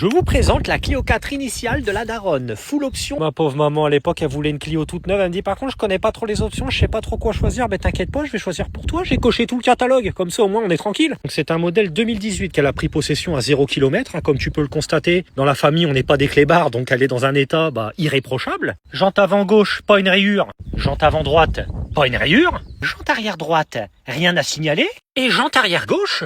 Je vous présente la Clio 4 initiale de la daronne, full option. Ma pauvre maman à l'époque elle voulait une Clio toute neuve, elle me dit par contre je connais pas trop les options, je sais pas trop quoi choisir, ben t'inquiète pas je vais choisir pour toi, j'ai coché tout le catalogue, comme ça au moins on est tranquille. Donc c'est un modèle 2018 qu'elle a pris possession à 0 km, comme tu peux le constater, dans la famille on n'est pas des clébards donc elle est dans un état irréprochable. Jante avant gauche, pas une rayure, jante avant droite, pas une rayure, jante arrière droite, rien à signaler, et jante arrière gauche,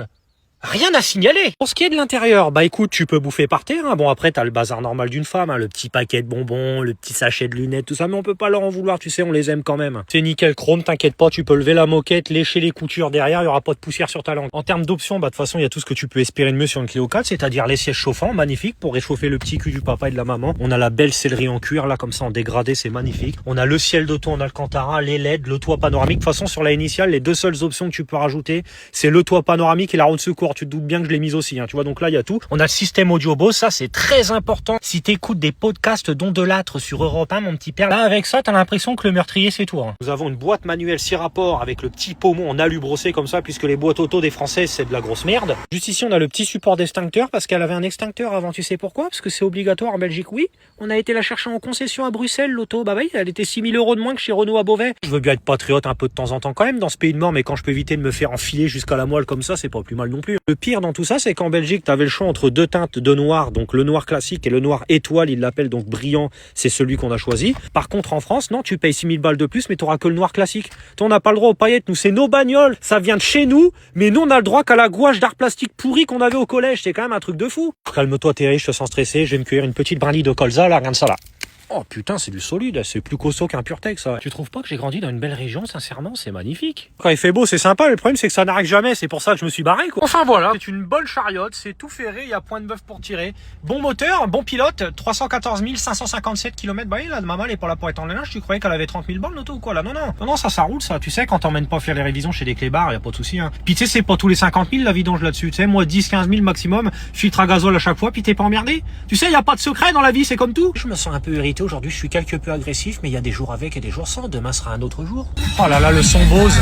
rien à signaler. Pour ce qui est de l'intérieur, écoute, tu peux bouffer par terre. Bon après t'as le bazar normal d'une femme, le petit paquet de bonbons, le petit sachet de lunettes, tout ça, mais on peut pas leur en vouloir, tu sais, on les aime quand même. C'est nickel chrome, t'inquiète pas, tu peux lever la moquette, lécher les coutures derrière, il y aura pas de poussière sur ta langue. En termes d'options, de toute façon il y a tout ce que tu peux espérer de mieux sur une Clio 4, c'est-à-dire les sièges chauffants, magnifiques pour réchauffer le petit cul du papa et de la maman. On a la belle sellerie en cuir là comme ça en dégradé, c'est magnifique. On a le ciel d'auto en Alcantara, les LED, le toit panoramique. De toute façon sur la initiale, les deux seules options que tu peux rajouter, c'est le toit panoramique et la roue de secours. Tu te doutes bien que je l'ai mis aussi, tu vois, donc là il y a tout. On a le système audio Bose, ça c'est très important si t'écoutes des podcasts d'Ondelâtre sur Europe 1, mon petit père. Là avec ça t'as l'impression que le meurtrier c'est toi. Nous avons une boîte manuelle 6 rapports avec le petit pommeau en alu brossé comme ça, puisque les boîtes auto des Françaises c'est de la grosse merde. Juste ici on a le petit support d'extincteur parce qu'elle avait un extincteur avant, tu sais pourquoi? Parce que c'est obligatoire en Belgique, oui. On a été la chercher en concession à Bruxelles, l'auto, oui, elle était 6 000 € de moins que chez Renault à Beauvais. Je veux bien être patriote un peu de temps en temps quand même dans ce pays de mort, mais quand je peux éviter de me faire enfiler jusqu'à la moelle comme ça, c'est pas plus mal non plus. Le pire dans tout ça, c'est qu'en Belgique, t'avais le choix entre deux teintes de noir, donc le noir classique et le noir étoile, ils l'appellent donc brillant, c'est celui qu'on a choisi. Par contre, en France, non, tu payes 6 000 balles de plus, mais t'auras que le noir classique. Toi, on n'a pas le droit aux paillettes, nous, c'est nos bagnoles, ça vient de chez nous, mais nous, on a le droit qu'à la gouache d'art plastique pourri qu'on avait au collège, c'est quand même un truc de fou. Calme-toi, Thierry, je te sens stressé, je vais me cueillir une petite brindille de colza, là, regarde ça, là. Oh putain, c'est du solide, c'est plus costaud qu'un Puretex, ça. Tu trouves pas que j'ai grandi dans une belle région, sincèrement, c'est magnifique. Quand il fait beau, c'est sympa, le problème c'est que ça n'arrête jamais, c'est pour ça que je me suis barré, quoi. Enfin voilà, c'est une bonne chariote, c'est tout ferré, il y a point de bœuf pour tirer. Bon moteur, bon pilote, 314 557 km. Oui, là, maman, elle est pas là pour être en linge, tu croyais qu'elle avait 30 000 balles, l'auto ou quoi, là? Non, ça roule, ça. Tu sais, quand t'emmènes pas faire les révisions chez des clébards, y a pas de souci, Puis tu sais, c'est pas tous les 50 000 la vidange là-dessus, tu sais, moi 10-15 000 maximum, filtre à gazole à chaque fois, puis t'es pas emmerdé. Tu sais, y a pas de secret dans la vie, c'est comme tout. Je me sens un peu irrité aujourd'hui, je suis quelque peu agressif, mais il y a des jours avec et des jours sans. Demain sera un autre jour. Oh là là, le son Bose.